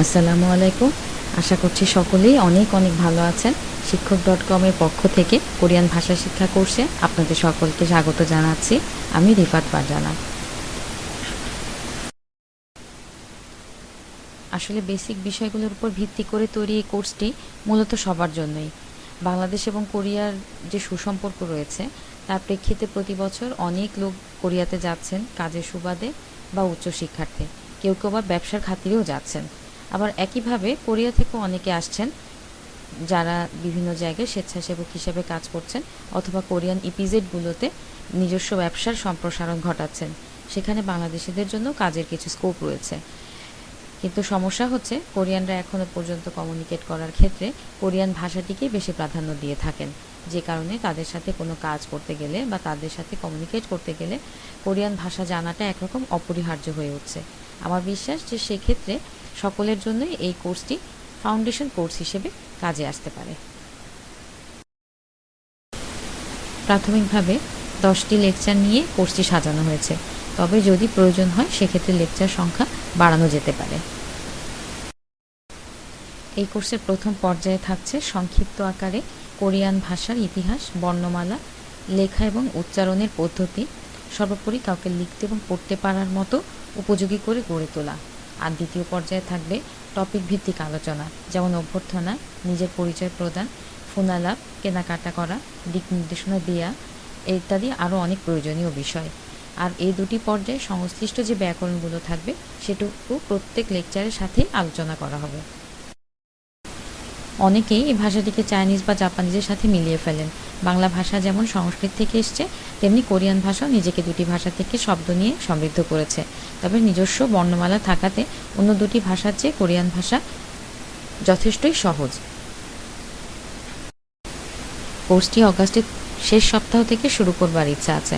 আসসালামু আলাইকুম। আশা করছি সকলেই অনেক অনেক ভালো আছেন। শিক্ষক.com এর পক্ষ থেকে কোরিয়ান ভাষা শিক্ষা কোর্সে আপনাদের সকলকে স্বাগত জানাচ্ছি। আমি রিফাত ফারজানা। আসলে বেসিক বিষয়গুলোর উপর ভিত্তি করে তৈরি এই কোর্সটি মূলত সবার জন্যই। বাংলাদেশ এবং কোরিয়ার যে সুসম্পর্ক রয়েছে তার প্রেক্ষিতে প্রতি বছর অনেক লোক কোরিয়াতে যাচ্ছেন কাজের সুবাদে বা উচ্চশিক্ষার্থে। কেউ কেউ আবার ব্যবসার খাতিরেও যাচ্ছেন। আবার একইভাবে কোরিয়া থেকেও অনেকে আসছেন যারা বিভিন্ন জায়গায় স্বেচ্ছাসেবক হিসেবে কাজ করছেন অথবা কোরিয়ান ইপিজেডগুলোতে নিজস্ব ব্যবসার সম্প্রসারণ ঘটাচ্ছেন। সেখানে বাংলাদেশিদের জন্য কাজের কিছু স্কোপ রয়েছে। কিন্তু সমস্যা হচ্ছে কোরিয়ানরা এখনও পর্যন্ত কমিউনিকেট করার ক্ষেত্রে কোরিয়ান ভাষাটিকে বেশি প্রাধান্য দিয়ে থাকেন, যে কারণে তাদের সাথে কোনো কাজ করতে গেলে বা তাদের সাথে কমিউনিকেট করতে গেলে কোরিয়ান ভাষা জানাটা একরকম অপরিহার্য হয়ে উঠছে। আমার বিশ্বাস যে সেক্ষেত্রে সকলের জন্যই এই কোর্সটি ফাউন্ডেশন কোর্স হিসেবে কাজে আসতে পারে। প্রাথমিকভাবে 10টি লেকচার নিয়ে কোর্সটি সাজানো হয়েছে, তবে যদি প্রয়োজন হয় সেক্ষেত্রে লেকচার সংখ্যা বাড়ানো যেতে পারে। এই কোর্সের প্রথম পর্যায়ে থাকছে সংক্ষিপ্ত আকারে কোরিয়ান ভাষার ইতিহাস, বর্ণমালা, লেখা এবং উচ্চারণের পদ্ধতি, সর্বোপরি কাউকে লিখতে এবং পড়তে পারার মতো উপযোগী করে গড়ে তোলা। আর দ্বিতীয় পর্যায়ে থাকবে টপিক ভিত্তিক আলোচনা, যেমন অভ্যর্থনা, নিজের পরিচয় প্রদান, ফোনালাপ, কেনাকাটা করা, দিক নির্দেশনা দেয়া ইত্যাদি আরও অনেক প্রয়োজনীয় বিষয়। আর এই দুটি পর্যায়ে সংশ্লিষ্ট যে ব্যাকরণগুলো থাকবে সেটুকু প্রত্যেক লেকচারের সাথে আলোচনা করা হবে। অনেকেই এই ভাষাটিকে চাইনিজ বা জাপানিজের সাথে মিলিয়ে ফেলেন। বাংলা ভাষা যেমন সংস্কৃত থেকে এসছে, তেমনি কোরিয়ান ভাষাও নিজেকে দুটি ভাষা থেকে শব্দ নিয়ে সমৃদ্ধ করেছে। তবে নিজস্ব বর্ণমালা থাকাতে অন্য দুটি ভাষার চেয়ে কোরিয়ান ভাষা যথেষ্টই সহজ। কোর্সটি অগাস্টের শেষ সপ্তাহ থেকে শুরু করবার ইচ্ছা আছে।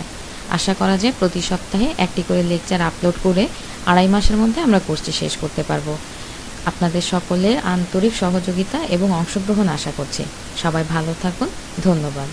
আশা করা যায় প্রতি সপ্তাহে একটি করে লেকচার আপলোড করে 2.5 মাসের মধ্যে আমরা কোর্সটি শেষ করতে পারবো। আপনাদের সকলের আন্তরিক সহযোগিতা এবং অংশগ্রহণ আশা করছি। সবাই ভালো থাকুন। ধন্যবাদ।